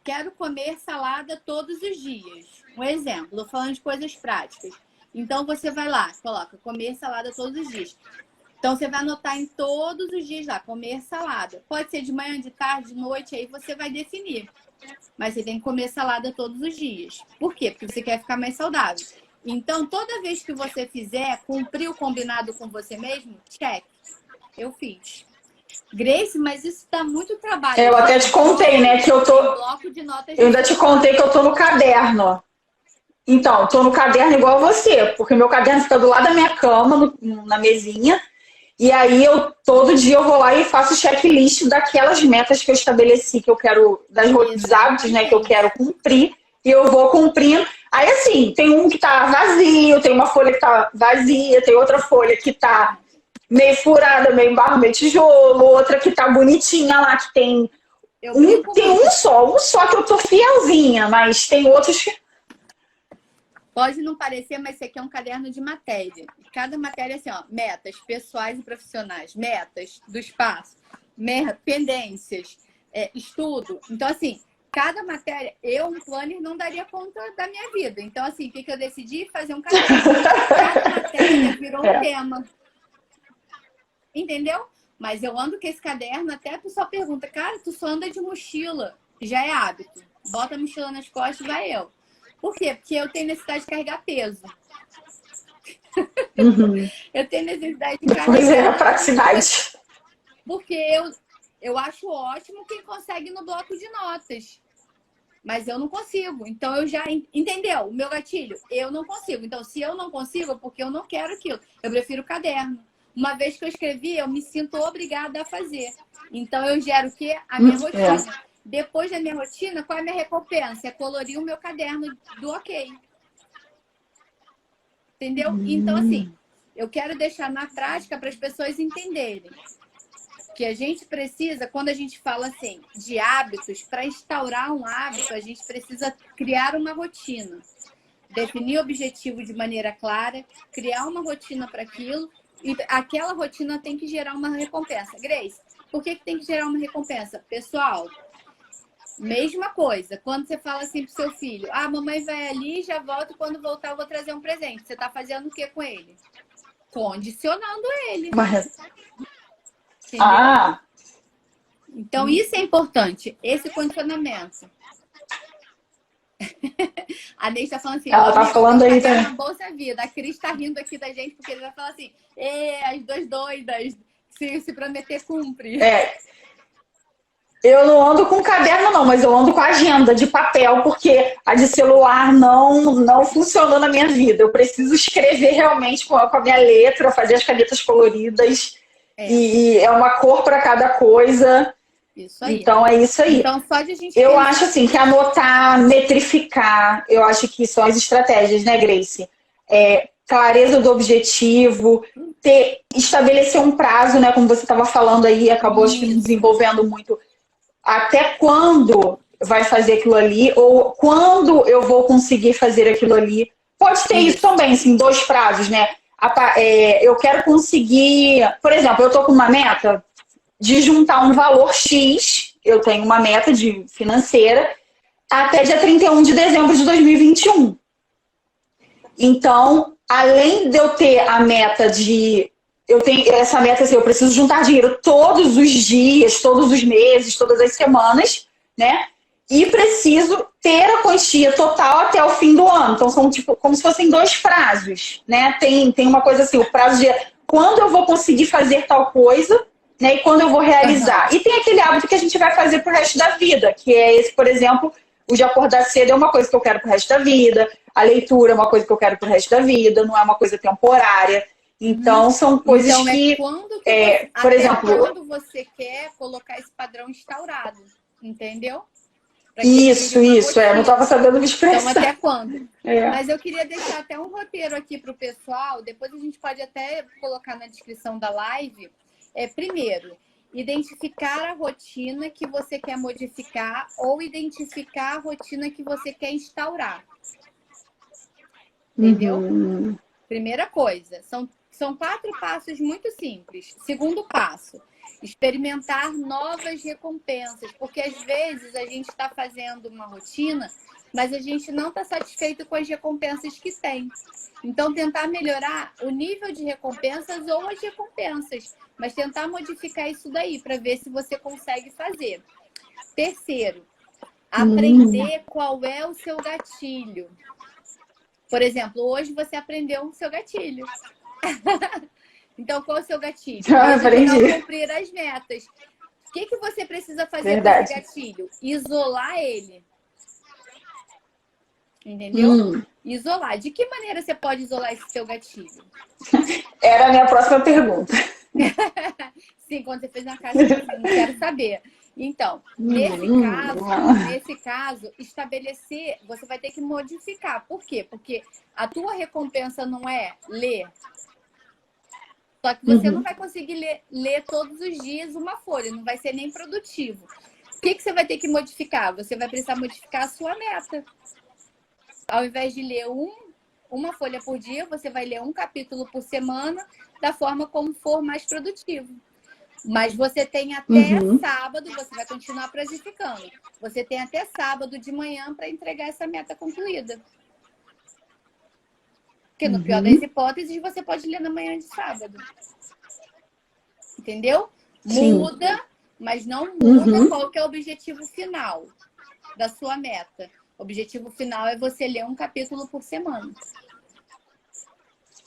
quero comer salada todos os dias. Um exemplo, estou falando de coisas práticas. Então, você vai lá, coloca comer salada todos os dias. Então, você vai anotar em todos os dias lá, comer salada. Pode ser de manhã, de tarde, de noite, aí você vai definir. Mas você tem que comer salada todos os dias. Por quê? Porque você quer ficar mais saudável. Então, toda vez que você fizer, cumprir o combinado com você mesmo, check. Eu fiz. Grace, mas isso dá muito trabalho. Eu até te contei, né, que eu tô... Eu ainda te contei que eu tô no caderno. Então, tô no caderno igual você, porque meu caderno fica do lado da minha cama, na mesinha, e aí todo dia eu vou lá e faço checklist daquelas metas que eu estabeleci, que eu quero, dos hábitos, né, que eu quero cumprir, e eu vou cumprindo. Aí, assim, tem um que tá vazio, tem uma folha que tá vazia, tem outra folha que tá meio furada, meio barro, meio tijolo, outra que tá bonitinha lá, que tem Tem um só que eu tô fielzinha, mas tem outros que... Pode não parecer, mas esse aqui é um caderno de matéria. Cada matéria é assim, ó, metas pessoais e profissionais, metas do espaço, pendências, estudo. Então, assim, cada matéria, um planner não daria conta da minha vida. Então, assim, o que eu decidi? Fazer um caderno. Cada matéria virou um tema. Entendeu? Mas eu ando com esse caderno, até a pessoa pergunta, cara, tu só anda de mochila. Já é hábito. Bota a mochila nas costas e vai eu. Por quê? Porque eu tenho necessidade de carregar peso. Eu tenho necessidade de carregar. Pois é, a praticidade. Porque eu acho ótimo quem consegue no bloco de notas. Mas eu não consigo. Então eu já... Entendeu? O meu gatilho, eu não consigo. Então, se eu não consigo, é porque eu não quero aquilo. Eu prefiro o caderno. Uma vez que eu escrevi, eu me sinto obrigada a fazer. Então eu gero o quê? A minha rotina. Depois da minha rotina, qual é a minha recompensa? É colorir o meu caderno do ok. Entendeu? Então, assim, eu quero deixar na prática para as pessoas entenderem que a gente precisa, quando a gente fala assim de hábitos, para instaurar um hábito, a gente precisa criar uma rotina. Definir o objetivo de maneira clara, criar uma rotina para aquilo, e aquela rotina tem que gerar uma recompensa. Grace, por que tem que gerar uma recompensa? Pessoal, mesma coisa. Quando você fala assim pro seu filho, mamãe vai ali, já volto, quando voltar eu vou trazer um presente. Você tá fazendo o que com ele? Condicionando ele. Entendeu? Então, isso é importante, esse condicionamento. A Neide tá falando assim, ela tá falando aí também. Bolsa Vida. A Cris tá rindo aqui da gente, porque ele vai falar assim, as duas doidas, se prometer, cumpre. Eu não ando com caderno, não, mas eu ando com agenda de papel, porque a de celular não funcionou na minha vida. Eu preciso escrever realmente com a minha letra, fazer as canetas coloridas, e é uma cor para cada coisa. Isso aí. Então, é isso aí. Então, só de a gente eu acho assim, que anotar, metrificar, eu acho que são as estratégias, né, Grace? Clareza do objetivo, estabelecer um prazo, né, como você estava falando aí, acabou acho que desenvolvendo muito. Até quando vai fazer aquilo ali, ou quando eu vou conseguir fazer aquilo ali. Pode ter isso também, assim, 2 prazos, né? Eu quero conseguir... Por exemplo, eu tô com uma meta de juntar um valor X, eu tenho uma meta financeira, até dia 31 de dezembro de 2021. Então, além de eu ter a meta eu tenho essa meta assim, eu preciso juntar dinheiro todos os dias, todos os meses, todas as semanas, né? E preciso ter a quantia total até o fim do ano. Então, são tipo, como se fossem 2 prazos, né? Tem uma coisa assim, o prazo de quando eu vou conseguir fazer tal coisa, né? E quando eu vou realizar. E tem aquele hábito que a gente vai fazer pro resto da vida, que é esse, por exemplo, o de acordar cedo é uma coisa que eu quero pro resto da vida, a leitura é uma coisa que eu quero pro resto da vida, não é uma coisa temporária. Então, são coisas que por exemplo... quando você quer colocar esse padrão instaurado, entendeu? Isso, não estava sabendo me expressar. Então, até quando? Mas eu queria deixar até um roteiro aqui para o pessoal, depois a gente pode até colocar na descrição da live. Primeiro, identificar a rotina que você quer modificar ou identificar a rotina que você quer instaurar. Entendeu? Primeira coisa, são 4 passos muito simples. Segundo passo, experimentar novas recompensas, porque às vezes a gente está fazendo uma rotina, mas a gente não está satisfeito com as recompensas que tem. Então, tentar melhorar o nível de recompensas ou as recompensas, mas tentar modificar isso daí para ver se você consegue fazer. Terceiro, aprender qual é o seu gatilho. Por exemplo, hoje você aprendeu o seu gatilho. Então, qual é o seu gatilho? Aprendi. Cumprir as metas. O que você precisa fazer com esse gatilho? Isolar ele. Entendeu? Isolar. De que maneira você pode isolar esse seu gatilho? Era a minha próxima pergunta. Sim, quando você fez uma caixa, eu não quero saber. Então, nesse caso, estabelecer, você vai ter que modificar. Por quê? Porque a tua recompensa não é ler. Só que você não vai conseguir ler todos os dias uma folha, não vai ser nem produtivo. O que você vai ter que modificar? Você vai precisar modificar a sua meta. Ao invés de ler uma folha por dia, você vai ler um capítulo por semana, da forma como for mais produtivo. Mas você tem até sábado, você vai continuar precificando. Você tem até sábado de manhã para entregar essa meta concluída. Porque no pior das hipóteses, você pode ler na manhã de sábado. Entendeu? Sim. Muda, mas não muda qual que é o objetivo final da sua meta. O objetivo final é você ler um capítulo por semana.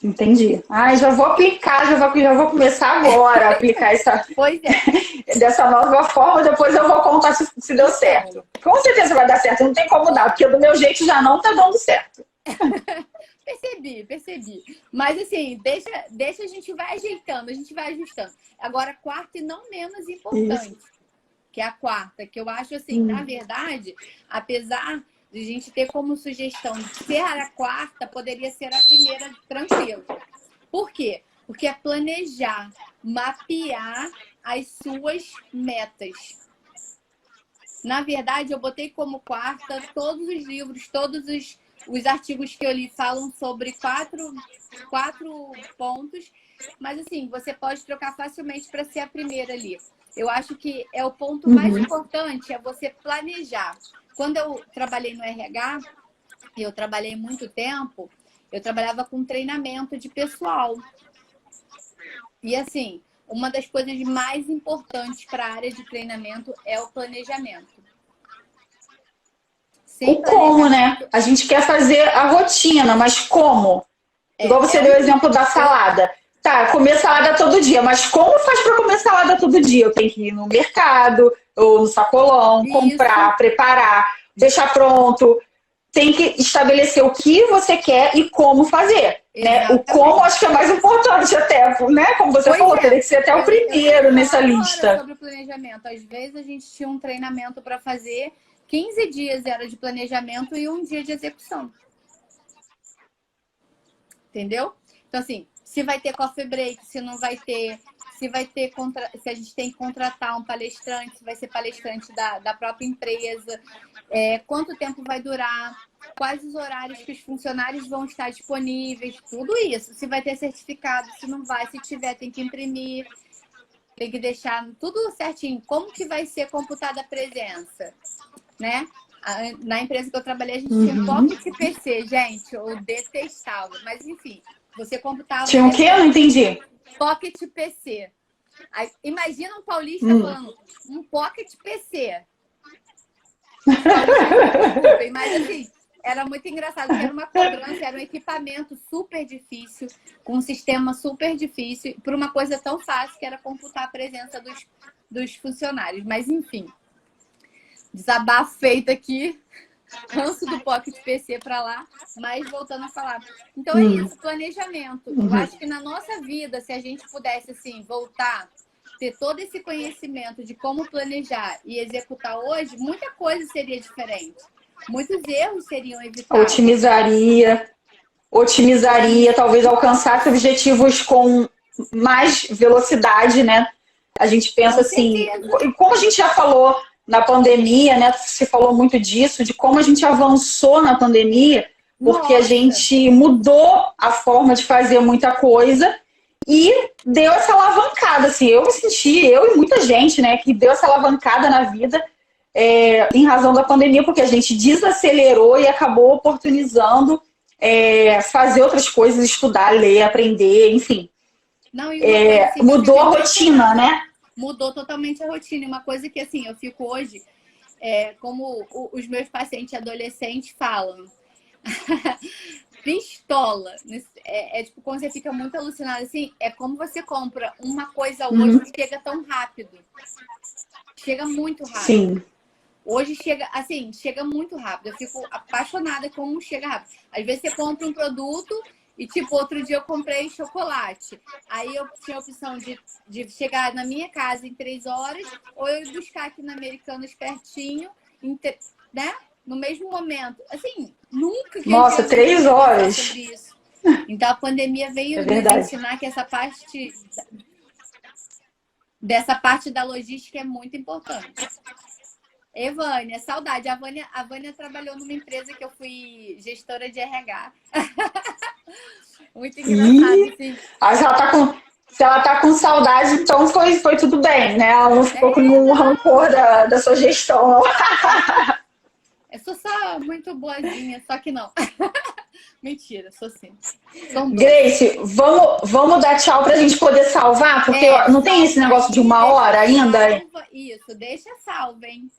Entendi. Ah, já vou aplicar, já vou começar agora a aplicar Pois é. dessa nova forma, depois eu vou contar se deu certo. Com certeza vai dar certo, não tem como dar, porque do meu jeito já não tá dando certo. Percebi. Mas assim, deixa a gente vai ajeitando, a gente vai ajustando. Agora, quarta e não menos importante, que é a quarta, que eu acho assim, na verdade, apesar de a gente ter como sugestão de ser a quarta, poderia ser a primeira, tranquilo. Por quê? Porque é planejar, mapear as suas metas. Na verdade, eu botei como quarta todos os livros, todos os artigos que eu li falam sobre quatro pontos, mas assim, você pode trocar facilmente para ser a primeira ali. Eu acho que é o ponto mais importante, é você planejar. Quando eu trabalhei no RH, eu trabalhei muito tempo, eu trabalhava com treinamento de pessoal. E assim, uma das coisas mais importantes para a área de treinamento é o planejamento. O como, né? A gente quer fazer a rotina, mas como? Igual você deu o exemplo da salada. Tá, comer salada todo dia, mas como faz para comer salada todo dia? Eu tenho que ir no mercado, ou no sacolão, comprar, preparar, deixar pronto. Tem que estabelecer o que você quer e como fazer. Né? O como acho que é mais importante até, né? Como você falou, teria que ser até o primeiro nessa lista. Sobre o planejamento. Às vezes a gente tinha um treinamento para fazer, 15 dias era de planejamento e um dia de execução. Entendeu? Então, assim, se vai ter coffee break, se não vai ter, se a gente tem que contratar um palestrante, se vai ser palestrante da própria empresa, quanto tempo vai durar, quais os horários que os funcionários vão estar disponíveis, tudo isso. Se vai ter certificado, se não vai, se tiver, tem que imprimir, tem que deixar tudo certinho. Como que vai ser computada a presença, né? Na empresa que eu trabalhei, a gente tinha um Pocket PC, gente, eu detestava, mas enfim, você computava... Tinha o quê? Eu não entendi. Pocket PC. Aí, imagina um paulista falando um Pocket PC. Desculpem, mas assim, era muito engraçado, porque era uma cobrança, era um equipamento super difícil, com um sistema super difícil, por uma coisa tão fácil que era computar a presença dos funcionários. Mas enfim, desabafo feito aqui, ranço do Pocket PC para lá, mas voltando a falar. Então é isso, planejamento. Eu acho que na nossa vida, se a gente pudesse assim voltar, ter todo esse conhecimento de como planejar e executar hoje, muita coisa seria diferente. Muitos erros seriam evitados. Otimizaria, talvez alcançasse objetivos com mais velocidade, né? A gente pensa assim, como a gente já falou na pandemia, né? Se falou muito disso, de como a gente avançou na pandemia, porque a gente mudou a forma de fazer muita coisa e deu essa alavancada, assim, eu me senti, eu e muita gente, né, que deu essa alavancada na vida em razão da pandemia, porque a gente desacelerou e acabou oportunizando fazer outras coisas, estudar, ler, aprender, enfim. Não, mudou a rotina, né? Mudou totalmente a rotina. Uma coisa que, assim, eu fico hoje, como os meus pacientes adolescentes falam, pistola. Tipo, quando você fica muito alucinado, assim, é como você compra uma coisa hoje que chega tão rápido. Chega muito rápido. Sim. Hoje chega muito rápido. Eu fico apaixonada como chega rápido. Às vezes você compra um produto e, tipo, outro dia eu comprei chocolate. Aí eu tinha a opção de chegar na minha casa em 3 horas ou eu ir buscar aqui na Americanas pertinho, né? No mesmo momento. Assim, nunca que Nossa, 3 horas. Sobre isso. Então a pandemia veio nos ensinar que dessa parte da logística é muito importante. Evânia, saudade. A Vânia trabalhou numa empresa que eu fui gestora de RH. Muito engraçado, assim. Se ela tá com saudade, então foi tudo bem, né? Ela não ficou com um rancor da sua gestão. Eu sou só muito boazinha, só que não. Mentira, sou sim. Grace, vamos dar tchau pra gente poder salvar? Porque não tem esse negócio de 1 hora ainda? Isso, deixa salvo, hein?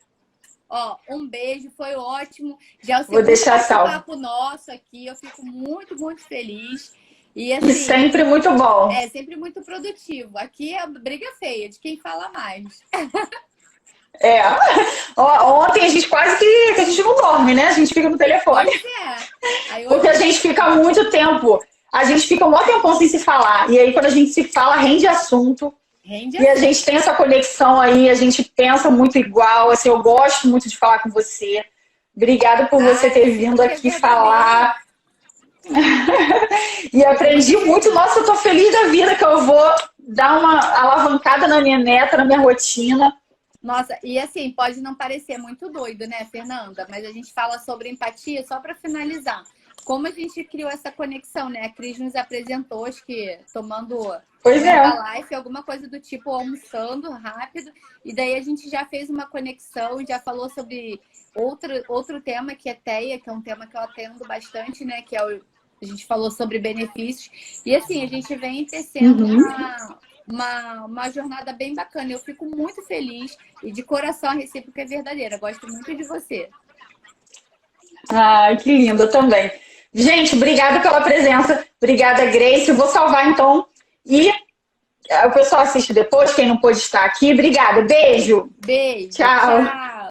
Ó, um beijo, foi ótimo. Já é o Vou deixar salvo. papo nosso aqui, eu fico muito, muito feliz. E, assim, sempre muito bom. É, sempre muito produtivo. Aqui é briga feia de quem fala mais. Ontem a gente quase que a gente não dorme, né? A gente fica no telefone. Pois é. Aí, porque a gente fica muito tempo. A gente fica um tempão sem se falar. E aí, quando a gente se fala, rende assunto. E a gente tem essa conexão aí, a gente pensa muito igual. Assim, eu gosto muito de falar com você. Obrigada por você ter vindo aqui falar. E aprendi muito. Nossa, eu tô feliz da vida que eu vou dar uma alavancada na minha meta, na minha rotina. Nossa, e assim, pode não parecer muito doido, né, Fernanda? Mas a gente fala sobre empatia só para finalizar. Como a gente criou essa conexão, né? A Cris nos apresentou, acho que tomando live, alguma coisa do tipo, almoçando rápido. E daí a gente já fez uma conexão, já falou sobre outro tema que é TEA, que é um tema que eu atendo bastante, né? Que é a gente falou sobre benefícios. E assim, a gente vem tecendo uma jornada bem bacana. Eu fico muito feliz e de coração a recíproca é verdadeira. Gosto muito de você. Ai, que lindo, eu também. Gente, obrigada pela presença. Obrigada, Grace. Eu vou salvar, então. E o pessoal assiste depois, quem não pôde estar aqui. Obrigada. Beijo. Beijo. Tchau. Tchau.